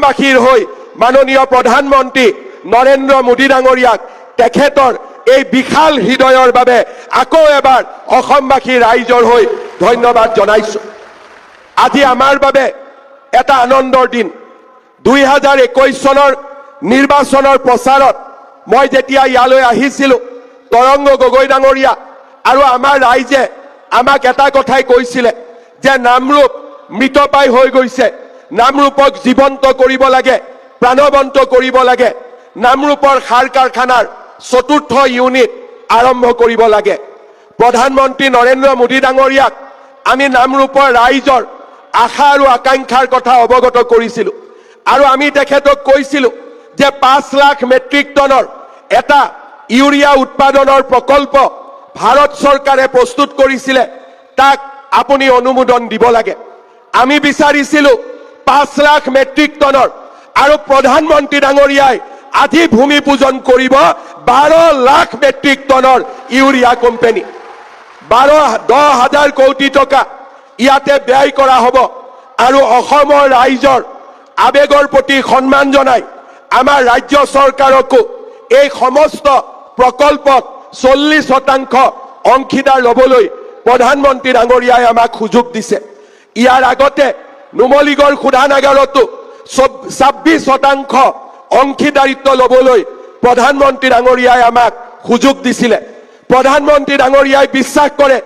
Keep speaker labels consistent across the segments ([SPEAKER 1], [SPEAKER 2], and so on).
[SPEAKER 1] অসমবাসীৰ হৈ মাননীয় প্ৰধানমন্ত্ৰী নৰেন্দ্ৰ মোদী ডাঙৰীয়াক তেখেতৰ এই বিশাল হৃদয়ৰ বাবে আকৌ এবাৰ অসমবাসী ৰাইজৰ হৈ ধন্যবাদ জনাইছো। আজি আমাৰ বাবে এটা আনন্দৰ দিন। 2021 চনৰ নিৰ্বাচনৰ প্ৰচাৰত মই যেতিয়া ইয়ালৈ আহিছিলো, তৰংগ গগৈ ডাঙৰীয়া আৰু আমাৰ ৰাইজে আমাক এটা কথাই কৈছিলে যে নামৰূপ মৃতপ্ৰায় হৈ গৈছে, নামৰূপক জীৱন্ত কৰিব লাগে, প্ৰাণৱন্ত কৰিব লাগে, নামৰূপৰ সাৰ কাৰখানাৰ 4ৰ্থ ইউনিট আৰম্ভ কৰিব লাগে। প্ৰধানমন্ত্ৰী নৰেন্দ্ৰ মোদী ডাঙৰীয়াক আমি নামৰূপৰ ৰাইজৰ আশা আৰু আকাংক্ষাৰ কথা অৱগত কৰিছিলো আৰু আমি তেখেতক কৈছিলো যে 5 লাখ মেট্ৰিক টনৰ এটা ইউৰিয়া উৎপাদনৰ প্ৰকল্প ভাৰত চৰকাৰে প্ৰস্তুত কৰিছিলে, তাক আপুনি অনুমোদন দিব লাগে। আমি বিচাৰিছিলো 5 লাখ মেট্ৰিক টনৰ আৰু প্ৰধানমন্ত্ৰী ডাঙৰীয়াই আজি ভূমি পূজন কৰিব 12 লাখ মেট্ৰিক টনৰ ইউৰিয়া কোম্পানী। 10,000 কোটি টকা ইয়াতে ব্যয় কৰা হ'ব আৰু অসমৰ ৰাইজৰ আবেগৰ প্ৰতি সন্মান জনাই আমাৰ ৰাজ্য চৰকাৰকো এই সমস্ত প্ৰকল্পত 40% অংশীদাৰ ল'বলৈ প্ৰধানমন্ত্ৰী ডাঙৰীয়াই আমাক সুযোগ দিছে। ইয়াৰ আগতে নুমলীগড় শোধানাগাৰতো 26% অংশীদাৰিত্ব ল'বলৈ প্ৰধানমন্ত্ৰী ডাঙৰীয়াই আমাক সুযোগ দিছিলে। প্ৰধানমন্ত্ৰী ডাঙৰীয়াই বিশ্বাস কৰে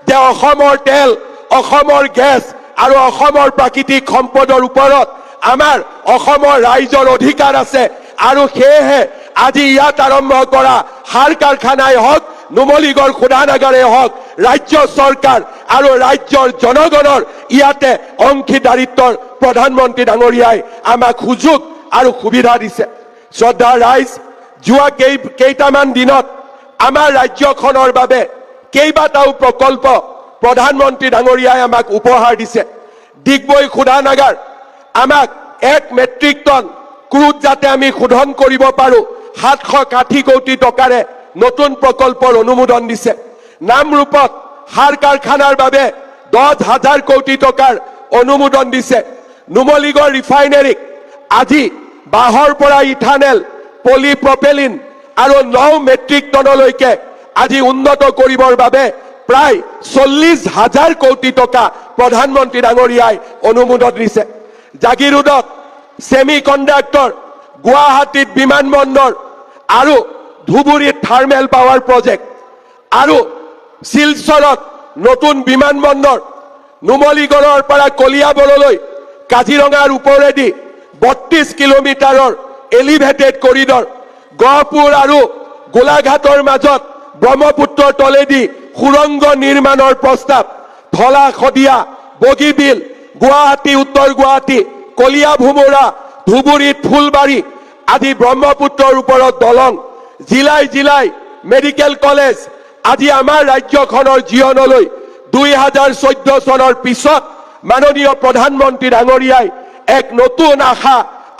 [SPEAKER 1] যে অসমৰ তেল, অসমৰ গেছ আৰু অসমৰ প্ৰাকৃতিক সম্পদৰ ওপৰত আমাৰ অসমৰ ৰাইজৰ অধিকাৰ আছে আৰু সেয়েহে আজি ইয়াত আৰম্ভ কৰা সাৰ কাৰখানাই হওক, নুমলীগড় শোধানাগাৰে হওক, ৰাজ্য চৰকাৰ আৰু ৰাজ্যৰ জনগণৰ ইয়াতে অংশীদাৰিত্বৰ প্ৰধানমন্ত্ৰী ডাঙৰীয়াই আমাক সুযোগ আৰু সুবিধা দিছে। শ্ৰদ্ধাৰ ৰাইজ, যোৱা কেইটামান দিনত আমাৰ ৰাজ্যখনৰ বাবে কেইবাটাও প্ৰকল্প প্ৰধানমন্ত্ৰী ডাঙৰীয়াই আমাক উপহাৰ দিছে। ডিগবৈ শোধানাগাৰ আমাক 1 মেট্ৰিক টন ক্ৰুড যাতে আমি শোধন কৰিব পাৰো 760 কোটি টকাৰে নতুন প্ৰকল্পৰ অনুমোদন দিছে। নামৰূপত সাৰ কাৰখানাৰ বাবে 10,000 কোটি টকাৰ অনুমোদন দিছে। নুমলীগড় ৰিফাইনেৰীক আজি বাঁহৰ পৰা ইথানেল, পলিপ্ৰপেলিন আৰু 9 মেট্ৰিক টনলৈকে আজি উন্নত কৰিবৰ বাবে প্ৰায় 40,000 কোটি টকা প্ৰধানমন্ত্ৰী ডাঙৰীয়াই অনুমোদন দিছে। জাগিৰোডত ছেমি কণ্ডাক্টৰ, গুৱাহাটীত বিমানবন্দৰ আৰু ধুবুৰীত থাৰ্মেল পাৱাৰ প্ৰজেক্ট আৰু শিলচৰত নতুন বিমানবন্দৰ, নুমলীগড়ৰ পৰা কলিয়াবৰলৈ কাজিৰঙাৰ ওপৰেদি 32 কিলোমিটাৰৰ এলিভেটেড কৰিডৰ, গহপুৰ আৰু গোলাঘাটৰ মাজত ব্ৰহ্মপুত্ৰৰ তলেদি সুৰংগ নিৰ্মাণৰ প্ৰস্তাৱ, ধলা শদিয়া, বগীবিল, গুৱাহাটী উত্তৰ গুৱাহাটী, কলিয়া ভোমোৰা, ধুবুৰীত ফুলবাৰী আদি ব্ৰহ্মপুত্ৰৰ ওপৰত দলং, জিলাই জিলাই মেডিকেল কলেজ আজি আমাৰ ৰাজ্যখনৰ জীৱনলৈ 2014 চনৰ পিছত মাননীয় প্ৰধানমন্ত্ৰী ডাঙৰীয়াই এক নতুন আশা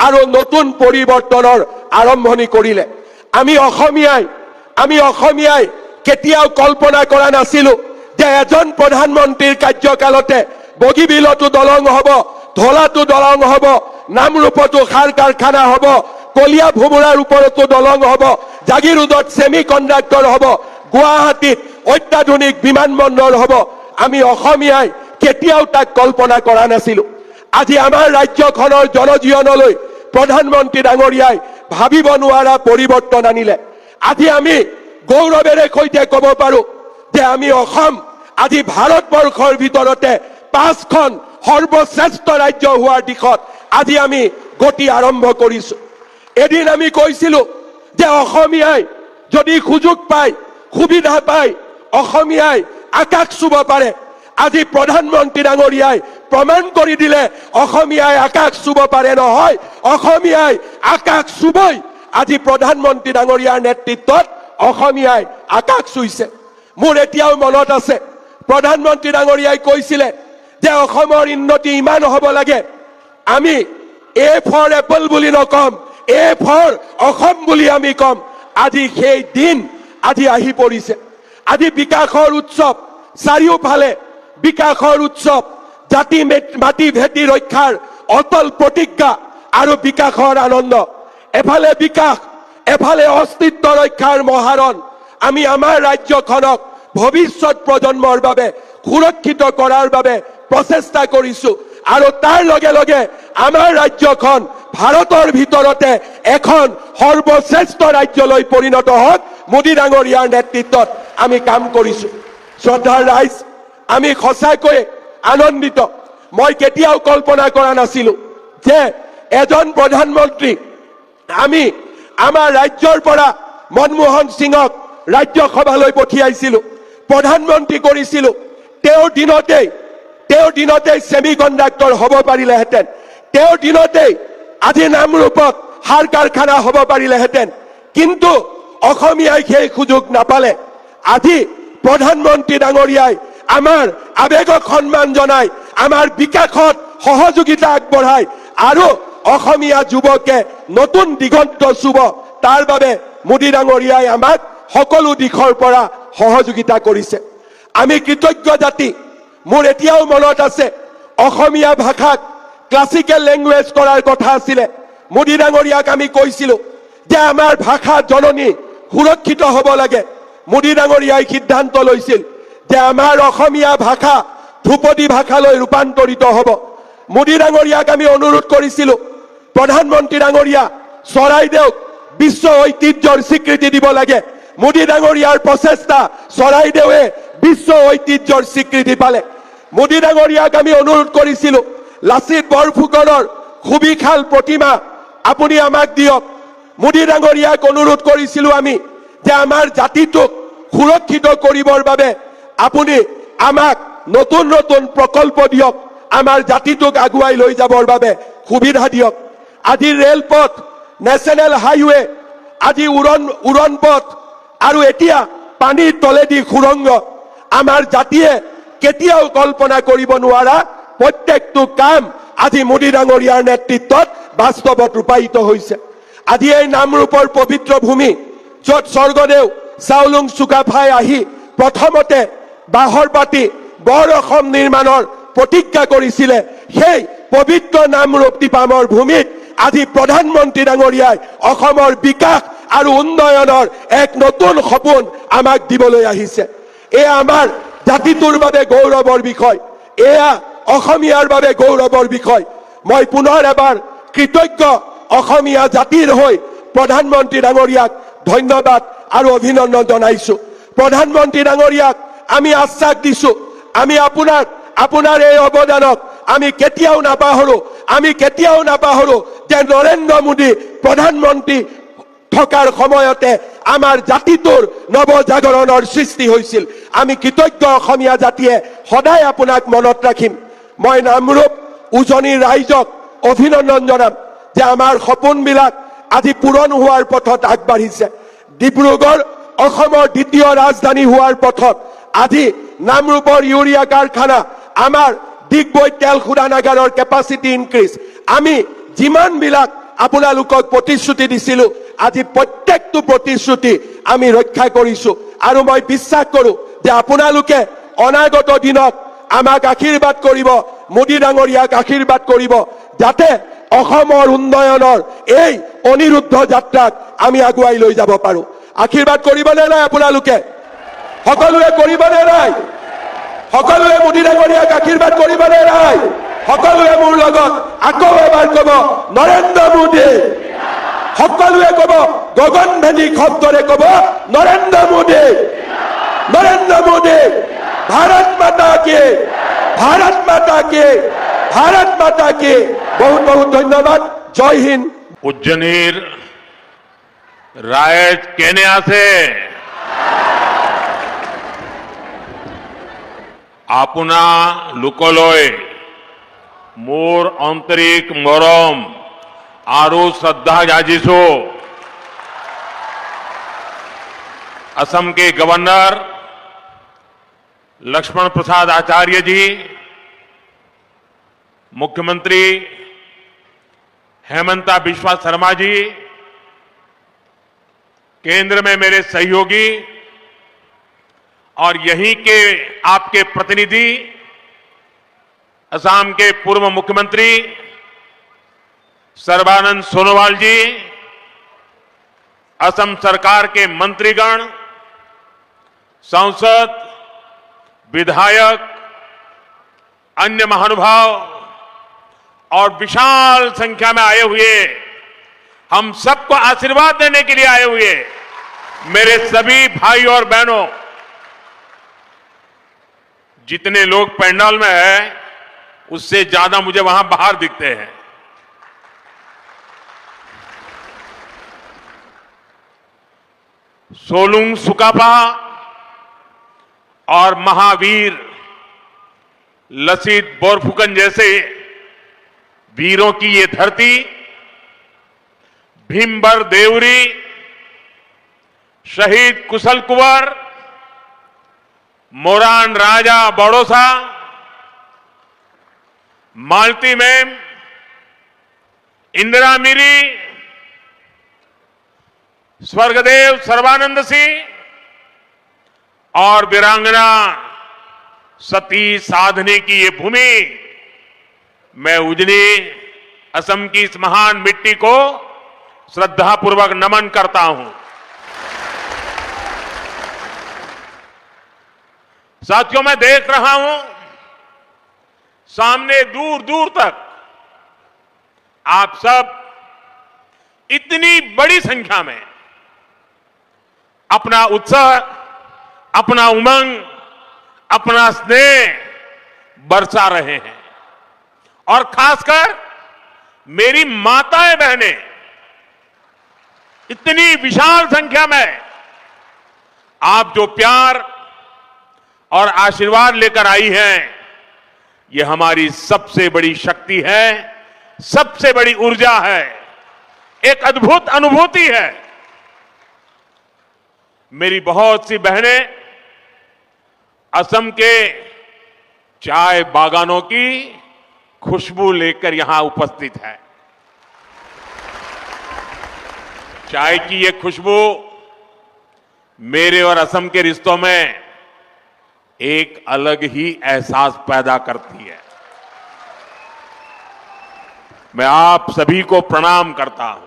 [SPEAKER 1] আৰু নতুন পৰিৱৰ্তনৰ আৰম্ভণি কৰিলে। আমি অসমীয়াই কেতিয়াও কল্পনা কৰা নাছিলো যে এজন প্ৰধানমন্ত্ৰীৰ কাৰ্যকালতে বগীবিলতো দলং হ'ব, ধলাতো দলং হ'ব, নামৰূপতো সাৰ কাৰখানা হ'ব, কলিয়া ভোমোৰাৰ ওপৰতো দলং হ'ব, জাগিৰোডত ছেমি কণ্ডাক্টৰ হ'ব, গুৱাহাটীত অত্যাধুনিক বিমানবন্দৰ হ'ব। আমি অসমীয়াই কেতিয়াও তাক কল্পনা কৰা নাছিলো। আজি আমাৰ ৰাজ্যখনৰ জনজীৱনলৈ প্ৰধানমন্ত্ৰী ডাঙৰীয়াই ভাবিব নোৱাৰা পৰিৱৰ্তন আনিলে। আজি আমি গৌৰৱেৰে সৈতে ক'ব পাৰো যে আমি অসম আজি ভাৰতবৰ্ষৰ ভিতৰতে 5খন সৰ্বশ্ৰেষ্ঠ ৰাজ্য হোৱাৰ দিশত আজি আমি গতি আৰম্ভ কৰিছো। এদিন আমি কৈছিলো যে অসমীয়াই যদি সুযোগ পায়, সুবিধা পায়, অসমীয়াই আকাশ চুব পাৰে। আজি প্ৰধানমন্ত্ৰী ডাঙৰীয়াই প্ৰমাণ কৰি দিলে অসমীয়াই আকাশ চুব পাৰে নহয়, অসমীয়াই আকাশ চুবই। আজি প্ৰধানমন্ত্ৰী ডাঙৰীয়াৰ নেতৃত্বত অসমীয়াই আকাশ চুইছে। মোৰ এতিয়াও মনত আছে প্ৰধানমন্ত্ৰী ডাঙৰীয়াই কৈছিলে যে অসমৰ উন্নতি ইমান হ'ব লাগে, আমি এ ফৰ এপল বুলি নকম, এ ফৰ অসম বুলি আমি কম। আজি সেই দিন আজি আহি পৰিছে। আজি বিকাশৰ উৎসৱ, চাৰিওফালে বিকাশৰ উৎসৱ, জাতি মাটি ভেটি ৰক্ষাৰ অটল প্ৰতিজ্ঞা আৰু বিকাশৰ আনন্দ। এফালে বিকাশ, এফালে অস্তিত্ব ৰক্ষাৰ মহাৰণ। আমি আমাৰ ৰাজ্যখনক ভৱিষ্যত প্ৰজন্মৰ বাবে সুৰক্ষিত কৰাৰ বাবে প্ৰচেষ্টা কৰিছো আৰু তাৰ লগে লগে আমাৰ ৰাজ্যখন ভাৰতৰ ভিতৰতে এখন সৰ্বশ্ৰেষ্ঠ ৰাজ্যলৈ পৰিণত হওক মোদী ডাঙৰীয়াৰ নেতৃত্বত আমি কাম কৰিছো। শ্ৰদ্ধাৰ ৰাইজ, আমি সঁচাকৈ আনন্দিত। মই কেতিয়াও কল্পনা কৰা নাছিলো যে এজন প্ৰধানমন্ত্ৰী আমি আমাৰ ৰাজ্যৰ পৰা মনমোহন সিঙক ৰাজ্যসভালৈ পঠিয়াইছিলো, প্ৰধানমন্ত্ৰী কৰিছিলো। তেওঁৰ দিনতেই ছেমি কণ্ডাক্টৰ হ'ব পাৰিলেহেঁতেন। তেওঁৰ দিনতেই আজি নামৰূপত সাৰ কাৰখানা হ'ব পাৰিলেহেঁতেন, কিন্তু অসমীয়াই সেই সুযোগ নাপালে। আজি প্ৰধানমন্ত্ৰী ডাঙৰীয়াই আমাৰ আবেগক সন্মান জনাই, আমাৰ বিকাশত সহযোগিতা আগবঢ়ায় আৰু অসমীয়া যুৱকে নতুন দিগন্ত চুব, তাৰ বাবে মোদী ডাঙৰীয়াই আমাক সকলো দিশৰ পৰা সহযোগিতা কৰিছে। আমি কৃতজ্ঞ জাতি। মোৰ এতিয়াও মনত আছে, অসমীয়া ভাষাক ক্লাছিকেল লেংগুৱেজ কৰাৰ কথা আছিলে। মোদী ডাঙৰীয়াক আমি কৈছিলো যে আমাৰ ভাষা জননী সুৰক্ষিত হ'ব লাগে। মোদী ডাঙৰীয়াই সিদ্ধান্ত লৈছিল যে আমাৰ অসমীয়া ভাষা ধ্ৰুপদী ভাষালৈ ৰূপান্তৰিত হ'ব। মোদী ডাঙৰীয়াক আমি অনুৰোধ কৰিছিলো, প্ৰধানমন্ত্ৰী ডাঙৰীয়া, চৰাইদেউক বিশ্ব ঐতিহ্যৰ স্বীকৃতি দিব লাগে। মোদী ডাঙৰীয়াৰ প্ৰচেষ্টা চৰাইদেৱে বিশ্ব ঐতিহ্যৰ স্বীকৃতি পালে। মোদী ডাঙৰীয়াক আমি অনুৰোধ কৰিছিলো, লাচিত বৰফুকনৰ সুবিশাল প্ৰতিমা আপুনি আমাক দিয়ক। মোদী ডাঙৰীয়াক অনুৰোধ কৰিছিলো আমি যে আমাৰ জাতিটোক সুৰক্ষিত কৰিবৰ বাবে আপুনি আমাক নতুন নতুন প্ৰকল্প দিয়ক, আমাৰ জাতিটোক আগুৱাই লৈ যাবৰ বাবে সুবিধা দিয়ক। আজি ৰেলপথ, নেশ্যনেল হাইৱে, আজি উৰণ পথ আৰু এতিয়া পানীৰ তলেদি সুৰংগ, আমাৰ জাতিয়ে কেতিয়াও কল্পনা কৰিব নোৱাৰা প্ৰত্যেকটো কাম আজি মোদী ডাঙৰীয়াৰ নেতৃত্বত বাস্তৱত ৰূপায়িত হৈছে। আজি এই নামৰূপৰ পবিত্ৰ ভূমি, য'ত স্বৰ্গদেউ চাওলুং চুকাফাই আহি প্ৰথমতে বাঁহৰ পাতি বৰ অসম নিৰ্মাণৰ প্ৰতিজ্ঞা কৰিছিলে, সেই পবিত্ৰ নামৰূপ টিপামৰ ভূমিত আজি প্ৰধানমন্ত্ৰী ডাঙৰীয়াই অসমৰ বিকাশ আৰু উন্নয়নৰ এক নতুন সপোন আমাক দিবলৈ আহিছে। এয়া আমাৰ জাতিটোৰ বাবে গৌৰৱৰ বিষয়, এয়া অসমীয়াৰ বাবে গৌৰৱৰ বিষয়। মই পুনৰ এবাৰ কৃতজ্ঞ অসমীয়া জাতিৰ হৈ প্ৰধানমন্ত্ৰী ডাঙৰীয়াক ধন্যবাদ আৰু অভিনন্দন জনাইছো। প্ৰধানমন্ত্ৰী ডাঙৰীয়াক আমি আশ্বাস দিছো, আমি আপোনাৰ এই অৱদানক আমি কেতিয়াও নাপাহৰো। আমি কেতিয়াও নাপাহৰো যে নৰেন্দ্ৰ মোদী প্ৰধানমন্ত্ৰী থকাৰ সময়তে আমাৰ জাতিটোৰ নৱজাগৰণৰ সৃষ্টি হৈছিল। আমি কৃতজ্ঞ অসমীয়া জাতিয়ে সদায় আপোনাক মনত ৰাখিম। মই নামৰূপ উজনিৰ ৰাইজক অভিনন্দন জনাম যে আমাৰ সপোনবিলাক আজি পূৰণ হোৱাৰ পথত আগবাঢ়িছে। ডিব্ৰুগড় অসমৰ দ্বিতীয় ৰাজধানী হোৱাৰ পথত আজি নামৰূপৰ ইউৰিয়া কাৰখানা, আমাৰ ডিগবৈ তেল শোধনাগাৰৰ কেপাচিটি ইনক্ৰিজ, আমি যিমানবিলাক আপোনালোকক প্ৰতিশ্ৰুতি দিছিলো, আজি প্ৰত্যেকটো প্ৰতিশ্ৰুতি আমি ৰক্ষা কৰিছো আৰু মই বিশ্বাস কৰো যে আপোনালোকে অনাগত দিনত আমাক আশীৰ্বাদ কৰিব, মোদী ডাঙৰীয়াক আশীৰ্বাদ কৰিব, যাতে অসমৰ উন্নয়নৰ এই অনিৰুদ্ধ যাত্ৰাক আমি আগুৱাই লৈ যাব পাৰো। আশীৰ্বাদ কৰিবনে নাই আপোনালোকে? সকলোৱে কৰিবনে নাই? সকলোৱে মোদী ডাঙৰীয়াক আশীৰ্বাদ কৰিবনে নাই? সকলোৱে মোৰ লগত আকৌ এবাৰ ক'ব, নৰেন্দ্ৰ মোদী। সকলোৱে ক'ব, গগনভেদী শব্দৰে ক'ব, নৰেন্দ্ৰ মোদী, নৰেন্দ্ৰ মোদী। ভাৰত মাতা কি, ভাৰত মাতা কি, ভাৰত মাতা কি। বহুত বহুত ধন্যবাদ। জয় হিন্দ।
[SPEAKER 2] উজ্জয়িনীর রাইজ কেনে আছে? আপনা লোকলৈ মোৰ আন্তৰিক মৰম আৰু শ্ৰদ্ধা যাচিছো। असम के गवर्नर लक्ष्मण प्रसाद आचार्य जी, मुख्यमंत्री हेमंता बिस्वा शर्मा जी, केंद्र में मेरे सहयोगी और यहीं के आपके प्रतिनिधि, असम के पूर्व मुख्यमंत्री सर्बानंद सोनोवाल जी, असम सरकार के मंत्रीगण, सांसद, विधायक, अन्य महानुभाव और विशाल संख्या में आए हुए, हम सबको आशीर्वाद देने के लिए आए हुए मेरे सभी भाई और बहनों, जितने लोग पंडाल में हैं, उससे ज्यादा मुझे वहां बाहर दिखते हैं। सोलुंग सुकापा और महावीर लसित बोरफुकन जैसे वीरों की ये धरती, भीमबर देवरी, शहीद कुशल कुंवर, मोरान राजा बड़ोसा, मालती मैम, इंदिरा मिरी, स्वर्गदेव सर्बानंद सिंह और वीरांगना सती साधने की ये भूमि, मैं उजनी असम की इस महान मिट्टी को श्रद्धापूर्वक नमन करता हूं। साथियों, मैं देख रहा हूं सामने दूर दूर तक आप सब इतनी बड़ी संख्या में अपना उत्साह, अपना उमंग, अपना स्नेह बरसा रहे हैं। और खासकर मेरी माताएं बहनें इतनी विशाल संख्या में आप जो प्यार और आशीर्वाद लेकर आई हैं, ये हमारी सबसे बड़ी शक्ति है, सबसे बड़ी ऊर्जा है, एक अद्भुत अनुभूति है। मेरी बहुत सी बहनें असम के चाय बागानों की खुशबू लेकर यहां उपस्थित है। चाय की ये खुशबू मेरे और असम के रिश्तों में एक अलग ही एहसास पैदा करती है। मैं आप सभी को प्रणाम करता हूं।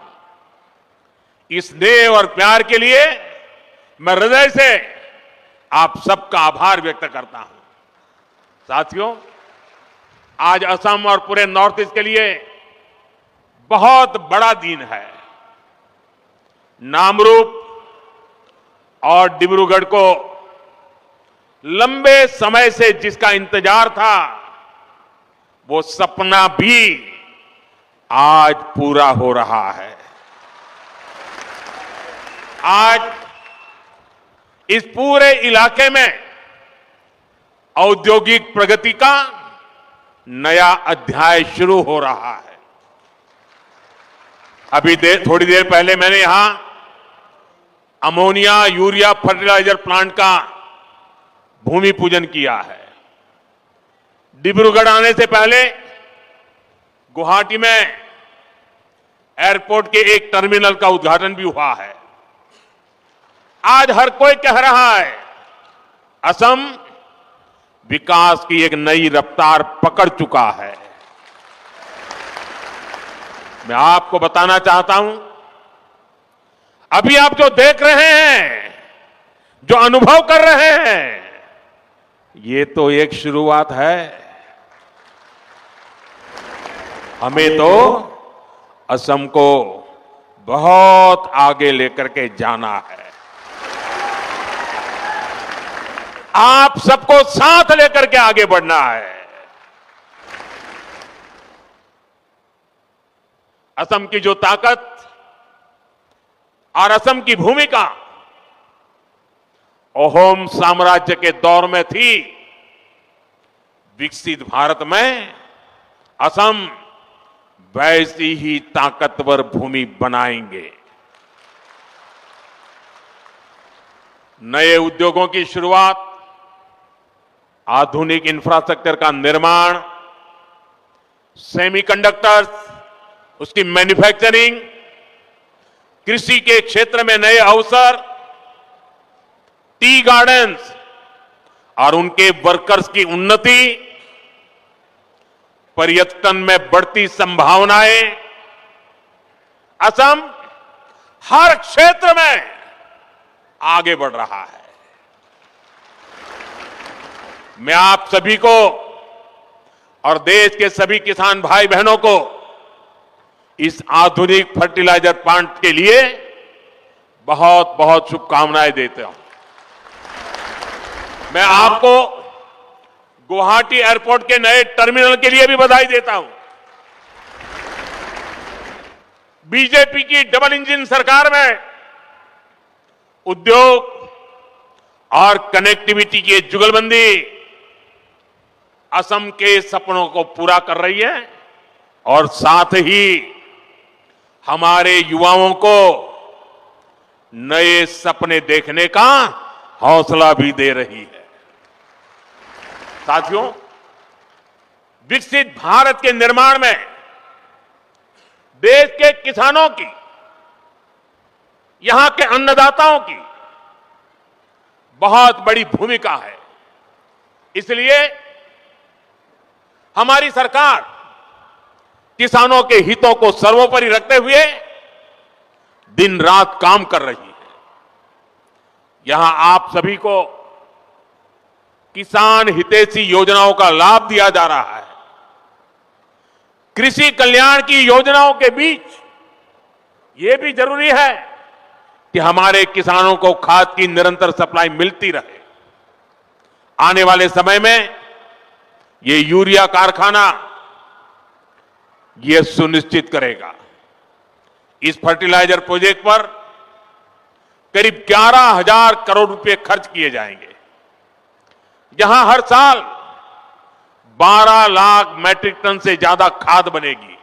[SPEAKER 2] इस स्नेह और प्यार के लिए मैं हृदय से आप सबका आभार व्यक्त करता हूं। साथियों, आज असम और पूरे नॉर्थ ईस्ट के लिए बहुत बड़ा दिन है। नामरूप और डिब्रूगढ़ को लंबे समय से जिसका इंतजार था, वो सपना भी आज पूरा हो रहा है। आज इस पूरे इलाके में औद्योगिक प्रगति का नया अध्याय शुरू हो रहा है। अभी थोड़ी देर पहले मैंने यहां अमोनिया यूरिया फर्टिलाइजर प्लांट का भूमि पूजन किया है। डिब्रूगढ़ आने से पहले गुवाहाटी में एयरपोर्ट के एक टर्मिनल का उद्घाटन भी हुआ है। आज हर कोई कह रहा है, असम विकास की एक नई रफ्तार पकड़ चुका है। मैं आपको बताना चाहता हूं, अभी आप जो देख रहे हैं, जो अनुभव कर रहे हैं, ये तो एक शुरुआत है। हमें तो असम को बहुत आगे लेकर के जाना है। आप सबको साथ लेकर के आगे बढ़ना है। असम की जो ताकत और असम की भूमिका अहोम साम्राज्य के दौर में थी, विकसित भारत में असम वैसी ही ताकतवर भूमि बनाएंगे। नए उद्योगों की शुरुआत, आधुनिक इंफ्रास्ट्रक्चर का निर्माण, सेमीकंडक्टर्स, उसकी मैन्युफैक्चरिंग, कृषि के क्षेत्र में नए अवसर, टी गार्डन्स और उनके वर्कर्स की उन्नति, पर्यटन में बढ़ती संभावनाएं, असम हर क्षेत्र में आगे बढ़ रहा है। मैं आप सभी को और देश के सभी किसान भाई बहनों को इस आधुनिक फर्टिलाइजर प्लांट के लिए बहुत बहुत शुभकामनाएं देता हूं। मैं आपको गुवाहाटी एयरपोर्ट के नए टर्मिनल के लिए भी बधाई देता हूं। बीजेपी की डबल इंजन सरकार में उद्योग और कनेक्टिविटी की जुगलबंदी असम के सपनों को पूरा कर रही है और साथ ही हमारे युवाओं को नए सपने देखने का हौसला भी दे रही है। साथियों, विकसित भारत के निर्माण में देश के किसानों की, यहां के अन्नदाताओं की बहुत बड़ी भूमिका है। इसलिए हमारी सरकार किसानों के हितों को सर्वोपरि रखते हुए दिन रात काम कर रही है। यहां आप सभी को किसान हितैषी योजनाओं का लाभ दिया जा रहा है। कृषि कल्याण की योजनाओं के बीच यह भी जरूरी है कि हमारे किसानों को खाद की निरंतर सप्लाई मिलती रहे। आने वाले समय में ये यूरिया कारखाना यह सुनिश्चित करेगा। इस फर्टिलाइजर प्रोजेक्ट पर करीब 11,000 करोड़ रुपए खर्च किए जाएंगे, जहां हर साल 12 लाख मैट्रिक टन से ज्यादा खाद बनेगी।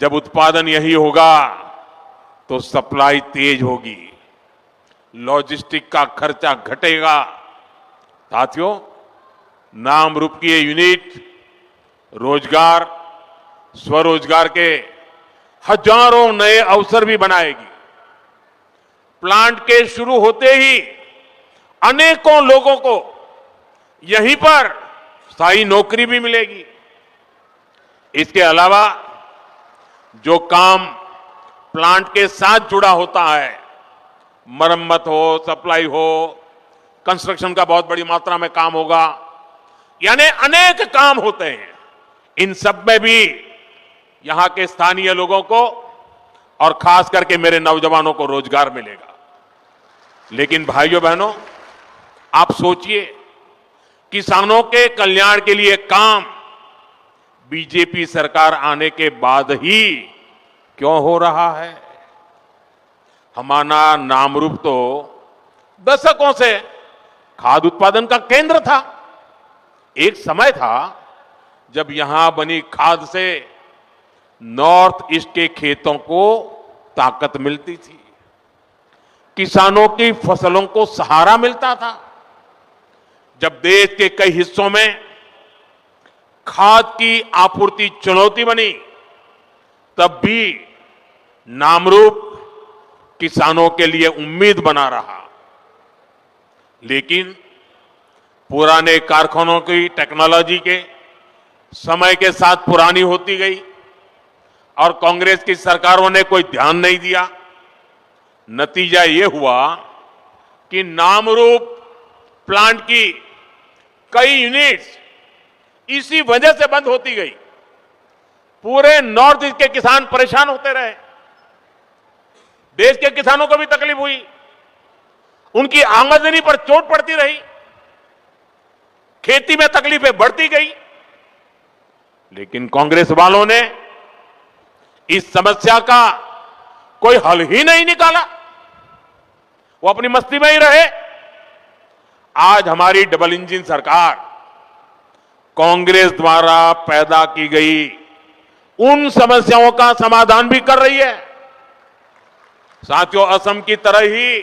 [SPEAKER 2] जब उत्पादन यही होगा तो सप्लाई तेज होगी, लॉजिस्टिक का खर्चा घटेगा। साथियों, नाम रूप की ये यूनिट रोजगार, स्वरोजगार के हजारों नए अवसर भी बनाएगी। प्लांट के शुरू होते ही अनेकों लोगों को यहीं पर स्थायी नौकरी भी मिलेगी। इसके अलावा जो काम प्लांट के साथ जुड़ा होता है, मरम्मत हो, सप्लाई हो, कंस्ट्रक्शन का बहुत बड़ी मात्रा में काम होगा, यानी अनेक काम होते हैं। इन सब में भी यहां के स्थानीय लोगों को और खास करके मेरे नौजवानों को रोजगार मिलेगा। लेकिन भाइयों बहनों, आप सोचिए, किसानों के कल्याण के लिए काम बीजेपी सरकार आने के बाद ही क्यों हो रहा है? हमारा नामरूप तो दशकों से खाद्य उत्पादन का केंद्र था। एक समय था जब यहां बनी खाद से नॉर्थ ईस्ट के खेतों को ताकत मिलती थी, किसानों की फसलों को सहारा मिलता था। जब देश के कई हिस्सों में खाद की आपूर्ति चुनौती बनी, तब भी नामरूप किसानों के लिए उम्मीद बना रहा। लेकिन पुराने कारखानों की टेक्नोलॉजी के समय के साथ पुरानी होती गई और कांग्रेस की सरकारों ने कोई ध्यान नहीं दिया। नतीजा यह हुआ कि नामरूप प्लांट की कई यूनिट्स इसी वजह से बंद होती गई। पूरे नॉर्थ ईस्ट के किसान परेशान होते रहे, देश के किसानों को भी तकलीफ हुई, उनकी आमदनी पर चोट पड़ती रही, खेती में तकलीफें बढ़ती गई। लेकिन कांग्रेस वालों ने इस समस्या का कोई हल ही नहीं निकाला, वो अपनी मस्ती में ही रहे। आज हमारी डबल इंजन सरकार कांग्रेस द्वारा पैदा की गई उन समस्याओं का समाधान भी कर रही है। साथियों, असम की तरह ही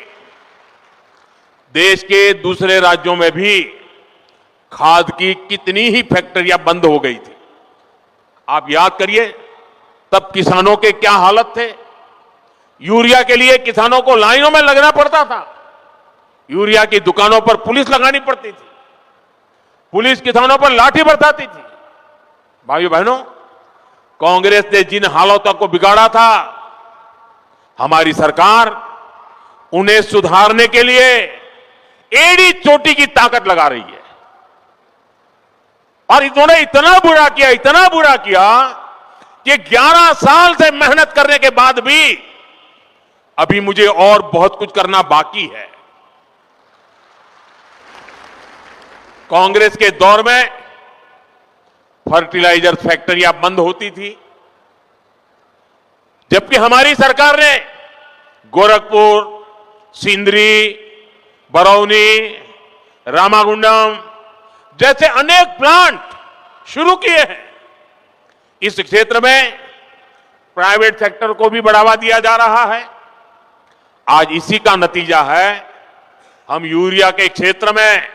[SPEAKER 2] देश के दूसरे राज्यों में भी खाद की कितनी ही फैक्ट्रियां बंद हो गई थी। आप याद करिए, तब किसानों के क्या हालत थे। यूरिया के लिए किसानों को लाइनों में लगना पड़ता था, यूरिया की दुकानों पर पुलिस लगानी पड़ती थी, पुलिस किसानों पर लाठी बरसाती थी। भाइयों बहनों, कांग्रेस ने जिन हालातों को बिगाड़ा था, हमारी सरकार उन्हें सुधारने के लिए एड़ी चोटी की ताकत लगा रही है। और इन्होंने इतना बुरा किया कि 11 साल से मेहनत करने के बाद भी अभी मुझे और बहुत कुछ करना बाकी है। कांग्रेस के दौर में फर्टिलाइजर फैक्ट्रियां बंद होती थी, जबकि हमारी सरकार ने गोरखपुर, सिंदरी, बरौनी, रामागुंडम जैसे अनेक प्लांट शुरू किए हैं। इस क्षेत्र में प्राइवेट सेक्टर को भी बढ़ावा दिया जा रहा है। आज इसी का नतीजा है, हम यूरिया के क्षेत्र में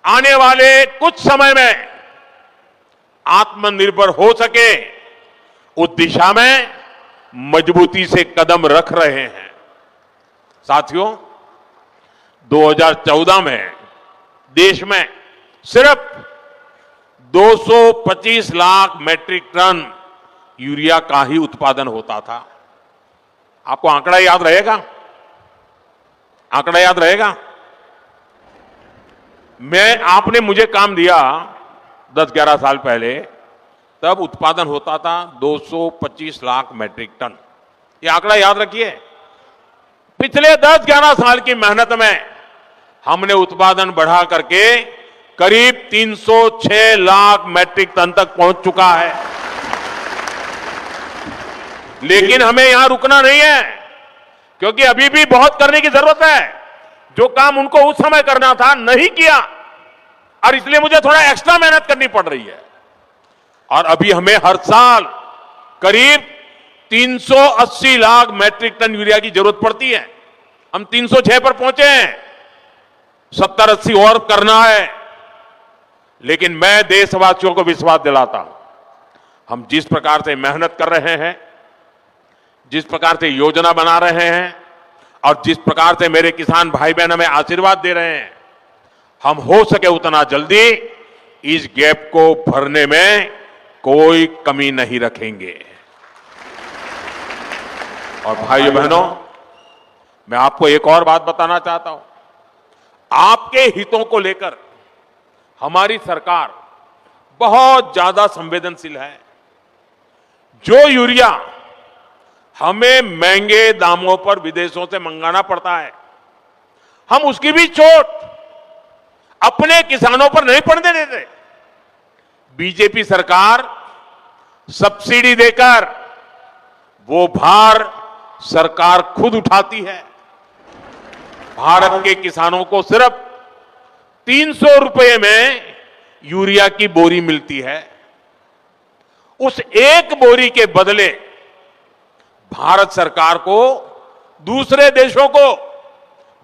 [SPEAKER 2] आने वाले कुछ समय में आत्मनिर्भर हो सके, उस दिशा में मजबूती से कदम रख रहे हैं। साथियों, 2014 में देश में सिर्फ 225 लाख मैट्रिक टन यूरिया का ही उत्पादन होता था। आपको आंकड़ा याद रहेगा? आपने मुझे काम दिया 10-11 साल पहले, तब उत्पादन होता था 225 लाख मैट्रिक टन। ये आंकड़ा याद रखिए। पिछले 10-11 साल की मेहनत में हमने उत्पादन बढ़ा करके करीब 306 लाख मैट्रिक टन तक पहुंच चुका है। लेकिन हमें यहां रुकना नहीं है, क्योंकि अभी भी बहुत करने की जरूरत है। जो काम उनको उस समय करना था नहीं किया, और इसलिए मुझे थोड़ा एक्स्ट्रा मेहनत करनी पड़ रही है। और अभी हमें हर साल करीब 380 लाख मैट्रिक टन यूरिया की जरूरत पड़ती है। हम 306 पर पहुंचे हैं, 70-80 और करना है। लेकिन मैं देशवासियों को विश्वास दिलाता हूं, हम जिस प्रकार से मेहनत कर रहे हैं, जिस प्रकार से योजना बना रहे हैं, और जिस प्रकार से मेरे किसान भाई बहन हमें आशीर्वाद दे रहे हैं, हम हो सके उतना जल्दी इस गैप को भरने में कोई कमी नहीं रखेंगे। और भाइयों बहनों, मैं आपको एक और बात बताना चाहता हूं। आपके हितों को लेकर हमारी सरकार बहुत ज्यादा संवेदनशील है। जो यूरिया हमें महंगे दामों पर विदेशों से मंगाना पड़ता है, हम उसकी भी चोट अपने किसानों पर नहीं पड़ने देते। बीजेपी सरकार सब्सिडी देकर वो भार सरकार खुद उठाती है। भारत के किसानों को सिर्फ 300 रुपए में यूरिया की बोरी मिलती है। उस एक बोरी के बदले भारत सरकार को दूसरे देशों को,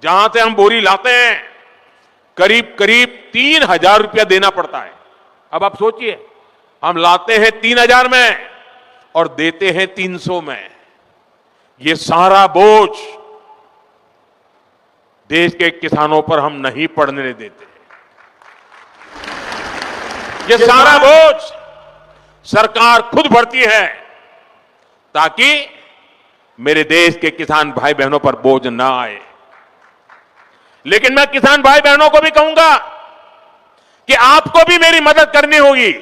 [SPEAKER 2] जहां से हम बोरी लाते हैं, करीब 3,000 रुपया देना पड़ता है। अब आप सोचिए, हम लाते हैं 3,000 में और देते हैं 300 में। ये सारा बोझ देश के किसानों पर हम नहीं पड़ने देते। ये सारा बोझ सरकार खुद भरती है, ताकि मेरे देश के किसान भाई बहनों पर बोझ ना आए। लेकिन मैं किसान भाई बहनों को भी कहूंगा कि आपको भी मेरी मदद करनी होगी।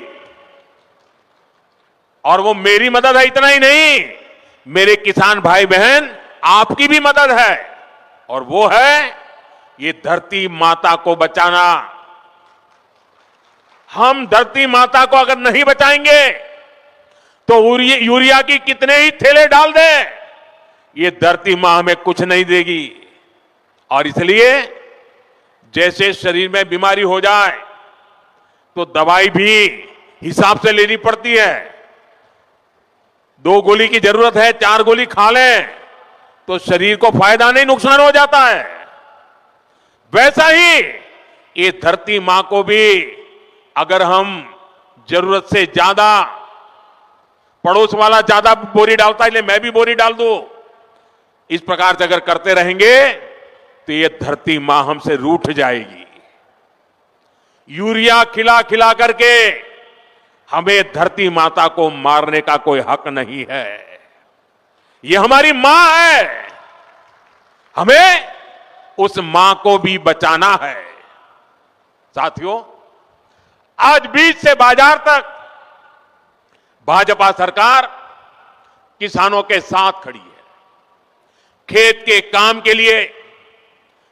[SPEAKER 2] और वो मेरी मदद है इतना ही नहीं, मेरे किसान भाई बहन आपकी भी मदद है, और वो है ये धरती माता को बचाना। हम धरती माता को अगर नहीं बचाएंगे तो यूरिया की कितने ही थैले डाल दें, ये धरती मां हमें कुछ नहीं देगी। और इसलिए जैसे शरीर में बीमारी हो जाए तो दवाई भी हिसाब से लेनी पड़ती है। 2 गोली की जरूरत है, 4 गोली खा लें तो शरीर को फायदा नहीं, नुकसान हो जाता है। वैसा ही ये धरती मां को भी अगर हम जरूरत से ज्यादा, पड़ोस वाला ज्यादा बोरी डालता है, मैं भी बोरी डाल दूं, इस प्रकार से अगर करते रहेंगे तो ये धरती मां हमसे रूठ जाएगी। यूरिया खिला खिला करके हमें धरती माता को मारने का कोई हक नहीं है। ये हमारी मां है, हमें उस मां को भी बचाना है। साथियों, आज बीज से बाजार तक भाजपा सरकार किसानों के साथ खड़ी है। खेत के काम के लिए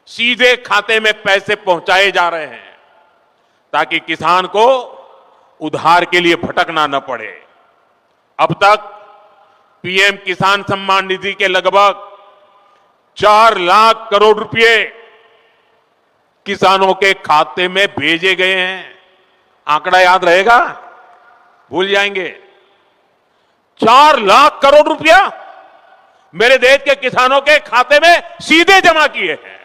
[SPEAKER 2] सीधे खाते में पैसे पहुंचाए जा रहे हैं ताकि किसान को उधार के लिए भटकना न पड़े। अब तक पीएम किसान सम्मान निधि के लगभग 4 लाख करोड़ रुपए किसानों के खाते में भेजे गए हैं। आंकड़ा याद रहेगा? भूल जाएंगे? 4 लाख करोड़ रुपया मेरे देश के किसानों के खाते में सीधे जमा किए हैं।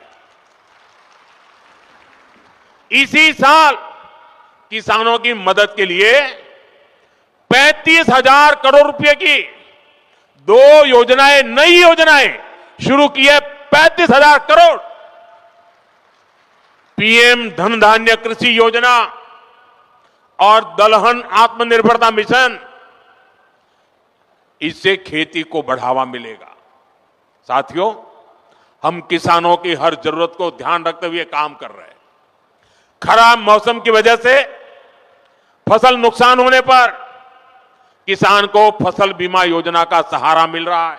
[SPEAKER 2] इसी साल किसानों की मदद के लिए 35,000 करोड़ रुपए की 2 योजनाएं, नई योजनाएं शुरू की है। 35,000 करोड़। पीएम धन धान्य कृषि योजना और दलहन आत्मनिर्भरता मिशन, इससे खेती को बढ़ावा मिलेगा। साथियों, हम किसानों की हर जरूरत को ध्यान रखते हुए काम कर रहे हैं। खराब मौसम की वजह से फसल नुकसान होने पर किसान को फसल बीमा योजना का सहारा मिल रहा है।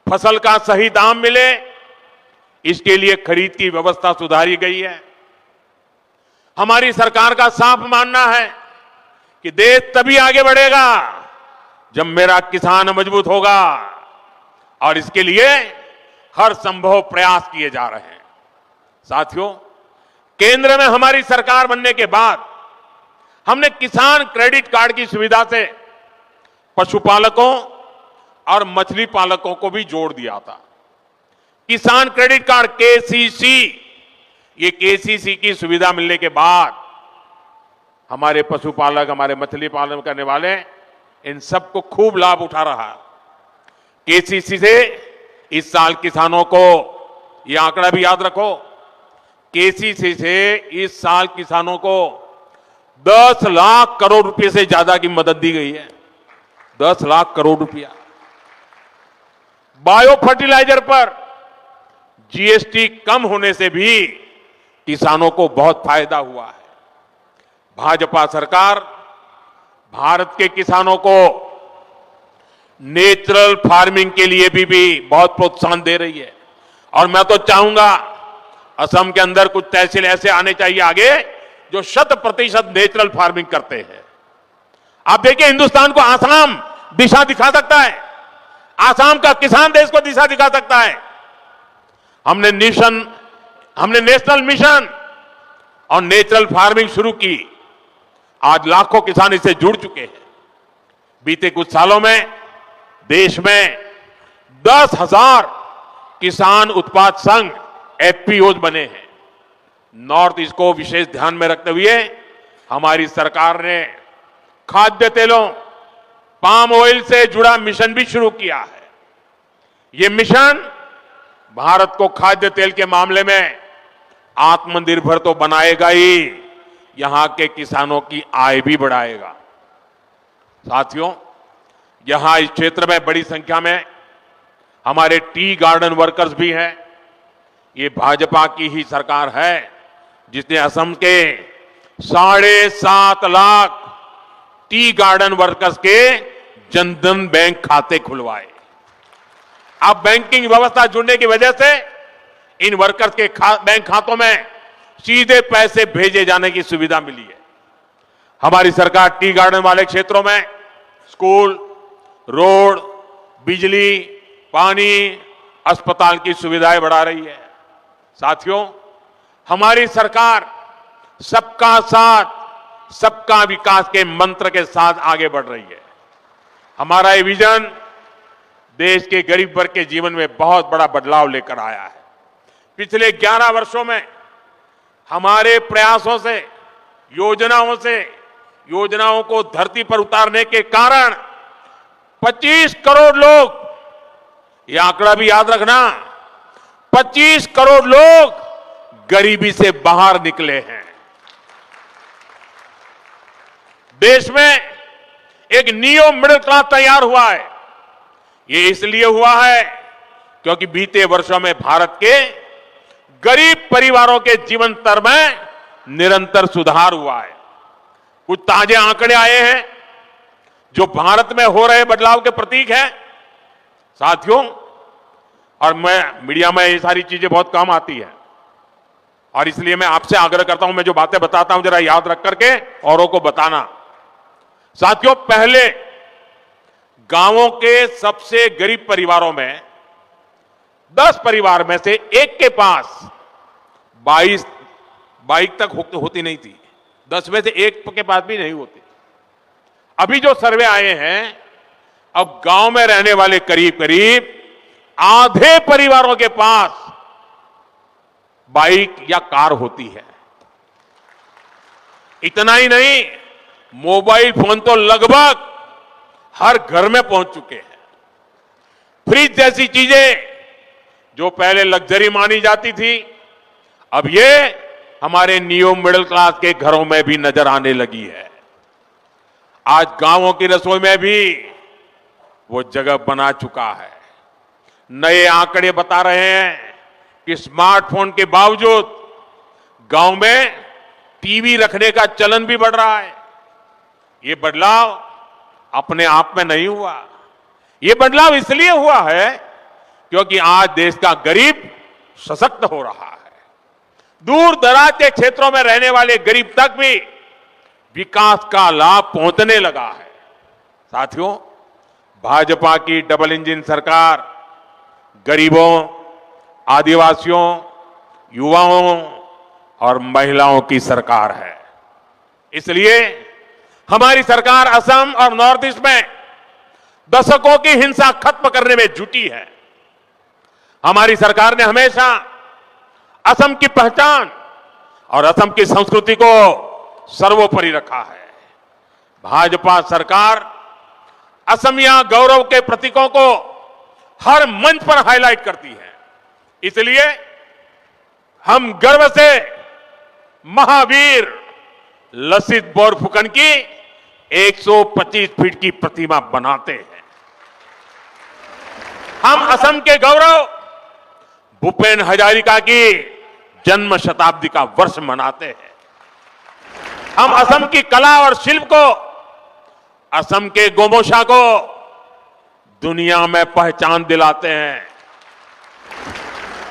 [SPEAKER 2] फसल का सही दाम मिले, इसके लिए खरीद की व्यवस्था सुधारी गई है। हमारी सरकार का साफ मानना है कि देश तभी आगे बढ़ेगा जब मेरा किसान मजबूत होगा, और इसके लिए हर संभव प्रयास किए जा रहे हैं। साथियों, केंद्र में हमारी सरकार बनने के बाद हमने किसान क्रेडिट कार्ड की सुविधा से पशुपालकों और मछली पालकों को भी जोड़ दिया था। किसान क्रेडिट कार्ड केसीसी, ये केसीसी की सुविधा मिलने के बाद हमारे पशुपालक, हमारे मछली पालन करने वाले, इन सबको खूब लाभ उठा रहा है। केसीसी से इस साल किसानों को, ये आंकड़ा भी याद रखो, केसीसी से इस साल किसानों को 10 लाख करोड़ रुपए से ज्यादा की मदद दी गई है। 10 लाख करोड़ रुपया। बायो फर्टिलाइजर पर जीएसटी कम होने से भी किसानों को बहुत फायदा हुआ है। भाजपा सरकार भारत के किसानों को नेचुरल फार्मिंग के लिए भी बहुत प्रोत्साहन दे रही है। और मैं तो चाहूंगा असम के अंदर कुछ तहसील ऐसे आने चाहिए आगे जो 100% नेचुरल फार्मिंग करते हैं। आप देखिए, हिंदुस्तान को आसाम दिशा दिखा सकता है। आसाम का किसान देश को दिशा दिखा सकता है। हमने नेशनल मिशन और नेचुरल फार्मिंग शुरू की। आज लाखों किसान इससे जुड़ चुके हैं। बीते कुछ सालों में देश में 10,000 किसान उत्पाद संघ एफपीओज बने हैं। नॉर्थ ईस्ट को विशेष ध्यान में रखते हुए हमारी सरकार ने खाद्य तेलों, पाम ऑयल से जुड़ा मिशन भी शुरू किया है। ये मिशन भारत को खाद्य तेल के मामले में आत्मनिर्भर तो बनाएगा ही, यहां के किसानों की आय भी बढ़ाएगा। साथियों, यहां इस क्षेत्र में बड़ी संख्या में हमारे टी गार्डन वर्कर्स भी हैं। ये भाजपा की ही सरकार है जिसने असम के 7.5 लाख टी गार्डन वर्कर्स के जनधन बैंक खाते खुलवाए। अब बैंकिंग व्यवस्था जुड़ने की वजह से इन वर्कर्स के बैंक खातों में सीधे पैसे भेजे जाने की सुविधा मिली है। हमारी सरकार टी गार्डन वाले क्षेत्रों में स्कूल, रोड, बिजली, पानी, अस्पताल की सुविधाएं बढ़ा रही है। साथियों, हमारी सरकार सबका साथ, सबका विकास के मंत्र के साथ आगे बढ़ रही है। हमारा ये विजन देश के गरीब वर्ग के जीवन में बहुत बड़ा बदलाव लेकर आया है। पिछले 11 वर्षों में हमारे प्रयासों से, योजनाओं को धरती पर उतारने के कारण 25 करोड़ लोग, ये आंकड़ा भी याद रखना, 25 करोड़ लोग गरीबी से बाहर निकले हैं। देश में एक नियो मिडिल क्लास तैयार हुआ है। ये इसलिए हुआ है क्योंकि बीते वर्षों में भारत के गरीब परिवारों के जीवन स्तर में निरंतर सुधार हुआ है। कुछ ताजे आंकड़े आए हैं जो भारत में हो रहे बदलाव के प्रतीक हैं। साथियों, और मैं मीडिया में ये सारी चीजें बहुत कम आती है और इसलिए मैं आपसे आग्रह करता हूं, मैं जो बातें बताता हूं जरा याद रख करके औरों को बताना। साथियों, पहले गांवों के सबसे गरीब परिवारों में 10 परिवार में से एक के पास 22 बाइक तक होती नहीं थी। 10 में से एक के पास भी नहीं होती। अभी जो सर्वे आए हैं, अब गांव में रहने वाले करीब करीब आधे परिवारों के पास बाइक या कार होती है। इतना ही नहीं, मोबाइल फोन तो लगभग हर घर में पहुंच चुके हैं। फ्रिज जैसी चीजें जो पहले लग्जरी मानी जाती थी, अब ये हमारे नियो मिडिल क्लास के घरों में भी नजर आने लगी है। आज गांवों की रसोई में भी वो जगह बना चुका है। नए आंकड़े बता रहे हैं कि स्मार्टफोन के बावजूद गांव में टीवी रखने का चलन भी बढ़ रहा है। ये बदलाव अपने आप में नहीं हुआ। ये बदलाव इसलिए हुआ है क्योंकि आज देश का गरीब सशक्त हो रहा है। दूर दराज के क्षेत्रों में रहने वाले गरीब तक भी विकास का लाभ पहुंचने लगा है। साथियों, भाजपा की डबल इंजन सरकार गरीबों, आदिवासियों, युवाओं और महिलाओं की सरकार है। इसलिए हमारी सरकार असम और नॉर्थ ईस्ट में दशकों की हिंसा खत्म करने में जुटी है। हमारी सरकार ने हमेशा असम की पहचान और असम की संस्कृति को सर्वोपरि रखा है। भाजपा सरकार असमिया गौरव के प्रतीकों को हर मंच पर हाईलाइट करती है। इसलिए हम गर्व से महावीर लसित बोरफुकन की 125 फीट की प्रतिमा बनाते हैं। हम असम के गौरव भूपेन हजारिका की जन्म शताब्दी का वर्ष मनाते हैं। हम असम की कला और शिल्प को, असम के गोमोशा को दुनिया में पहचान दिलाते हैं।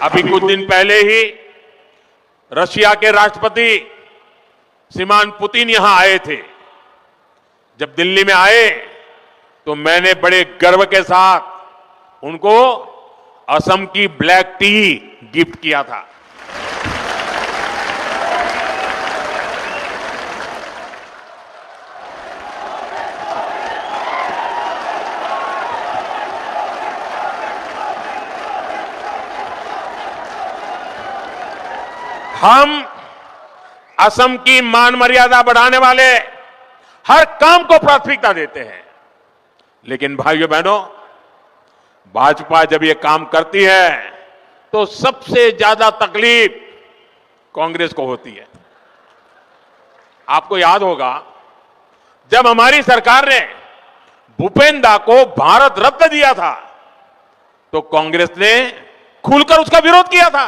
[SPEAKER 2] अभी कुछ दिन पहले ही रशिया के राष्ट्रपति श्रीमान पुतिन यहां आए थे। जब दिल्ली में आए तो मैंने बड़े गर्व के साथ उनको असम की ब्लैक टी गिफ्ट किया था। हम असम की मान मर्यादा बढ़ाने वाले हर काम को प्राथमिकता देते हैं। लेकिन भाइयों बहनों, भाजपा जब ये काम करती है तो सबसे ज्यादा तकलीफ कांग्रेस को होती है। आपको याद होगा, जब हमारी सरकार ने भूपेन दा को भारत रत्न दिया था तो कांग्रेस ने खुलकर उसका विरोध किया था।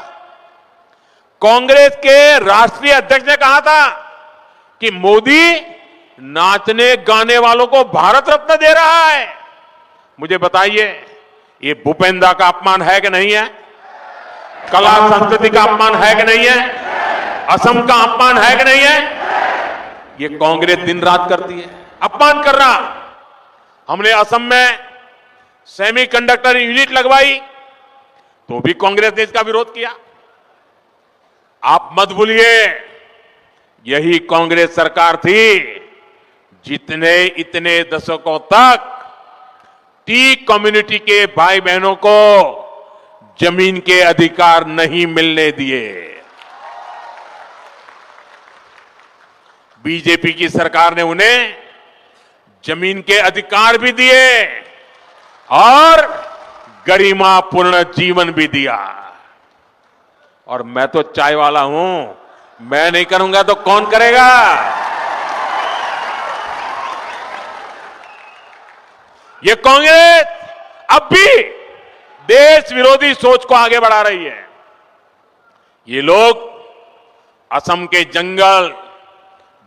[SPEAKER 2] कांग्रेस के राष्ट्रीय अध्यक्ष ने कहा था कि मोदी नाचने गाने वालों को भारत रत्न दे रहा है। मुझे बताइए, ये भूपेन दा का अपमान है कि नहीं है? कला संस्कृति का अपमान है कि नहीं है? असम का अपमान है कि नहीं है? ये कांग्रेस दिन रात करती है, अपमान कर रहा। हमने असम में सेमीकंडक्टर यूनिट लगवाई तो भी कांग्रेस ने इसका विरोध किया। आप मत भूलिए, यही कांग्रेस सरकार थी जितने इतने दशकों तक टी कम्युनिटी के भाई बहनों को जमीन के अधिकार नहीं मिलने दिए। बीजेपी की सरकार ने उन्हें जमीन के अधिकार भी दिए और गरिमापूर्ण जीवन भी दिया। और मैं तो चाय वाला हूं, मैं नहीं करूंगा तो कौन करेगा? ये कांग्रेस अब भी देश विरोधी सोच को आगे बढ़ा रही है। ये लोग असम के जंगल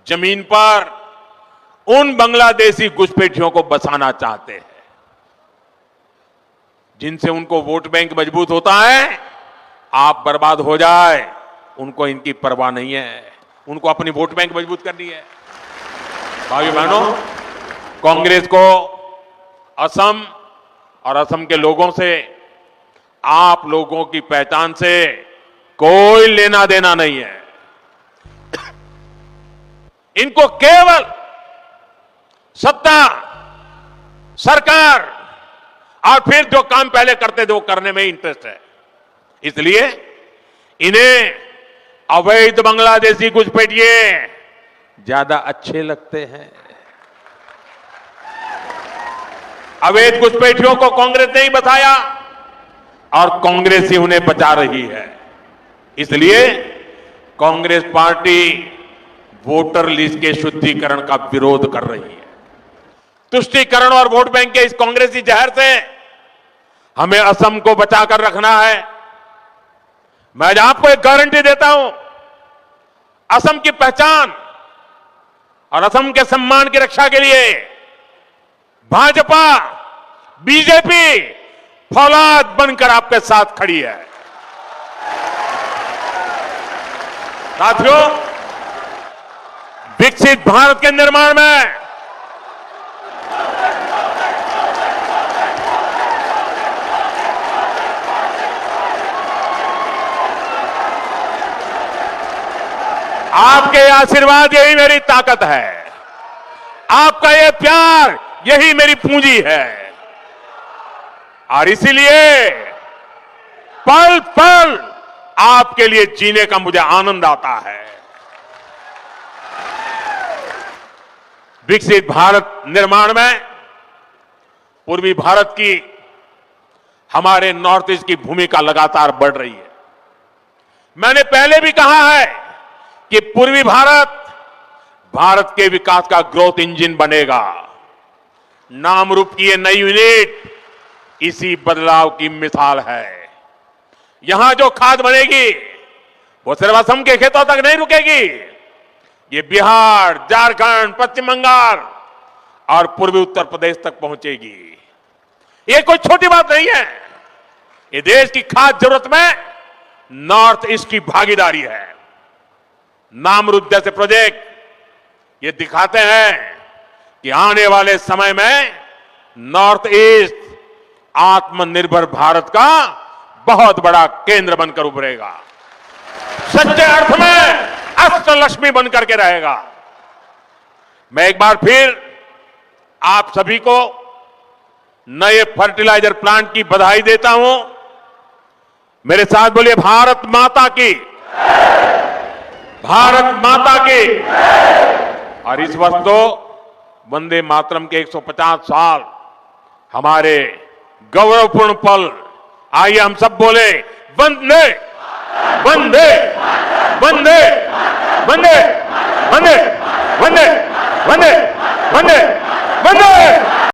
[SPEAKER 2] जमीन पर उन बांग्लादेशी घुसपैठियों को बसाना चाहते हैं जिनसे उनको वोट बैंक मजबूत होता है। आप बर्बाद हो जाए उनको इनकी परवाह नहीं है, उनको अपनी वोट बैंक मजबूत करनी है। भाइयों बहनों, कांग्रेस को असम और असम के लोगों से, आप लोगों की पहचान से कोई लेना देना नहीं है। इनको केवल सत्ता, सरकार और फिर जो काम पहले करते थे वो करने में इंटरेस्ट है। इसलिए इन्हें अवैध बांग्लादेशी घुसपैठिए ज्यादा अच्छे लगते हैं। अवैध घुसपैठियों को कांग्रेस ने ही बचाया और कांग्रेस ही उन्हें बचा रही है। इसलिए कांग्रेस पार्टी वोटर लिस्ट के शुद्धिकरण का विरोध कर रही है। तुष्टीकरण और वोट बैंक के इस कांग्रेसी जहर से हमें असम को बचाकर रखना है। मैं आज आपको एक गारंटी देता हूं, असम की पहचान और असम के सम्मान की रक्षा के लिए भाजपा, बीजेपी फौलाद बनकर आपके साथ खड़ी है। साथियों, विकसित भारत के निर्माण में आपके आशीर्वाद यही मेरी ताकत है, आपका ये प्यार यही मेरी पूंजी है। और इसीलिए पल पल आपके लिए जीने का मुझे आनंद आता है। विकसित भारत निर्माण में पूर्वी भारत की, हमारे नॉर्थ ईस्ट की भूमिका लगातार बढ़ रही है। मैंने पहले भी कहा है कि पूर्वी भारत भारत के विकास का ग्रोथ इंजन बनेगा। नाम रूप की ये नई यूनिट इसी बदलाव की मिसाल है। यहां जो खाद बनेगी वो सिर्फ असम के खेतों तक नहीं रुकेगी, ये बिहार, झारखंड, पश्चिम बंगाल और पूर्वी उत्तर प्रदेश तक पहुंचेगी। ये कोई छोटी बात नहीं है। ये देश की खास जरूरत में नॉर्थ ईस्ट की भागीदारी है। नामरूप जैसे प्रोजेक्ट ये दिखाते हैं कि आने वाले समय में नॉर्थ ईस्ट आत्मनिर्भर भारत का बहुत बड़ा केंद्र बनकर उभरेगा, सच्चे अर्थ में अष्टलक्ष्मी बनकर के रहेगा। मैं एक बार फिर आप सभी को नए फर्टिलाइजर प्लांट की बधाई देता हूं। मेरे साथ बोलिए, भारत माता की, भारत माता की। और इस वर्ष तो वंदे मातरम के 150 साल, हमारे गौरवपूर्ण पल। आइए हम सब बोले, वंदे वंदे वंदे वंदे वंदे वंदे वंदे वंदे वंदे।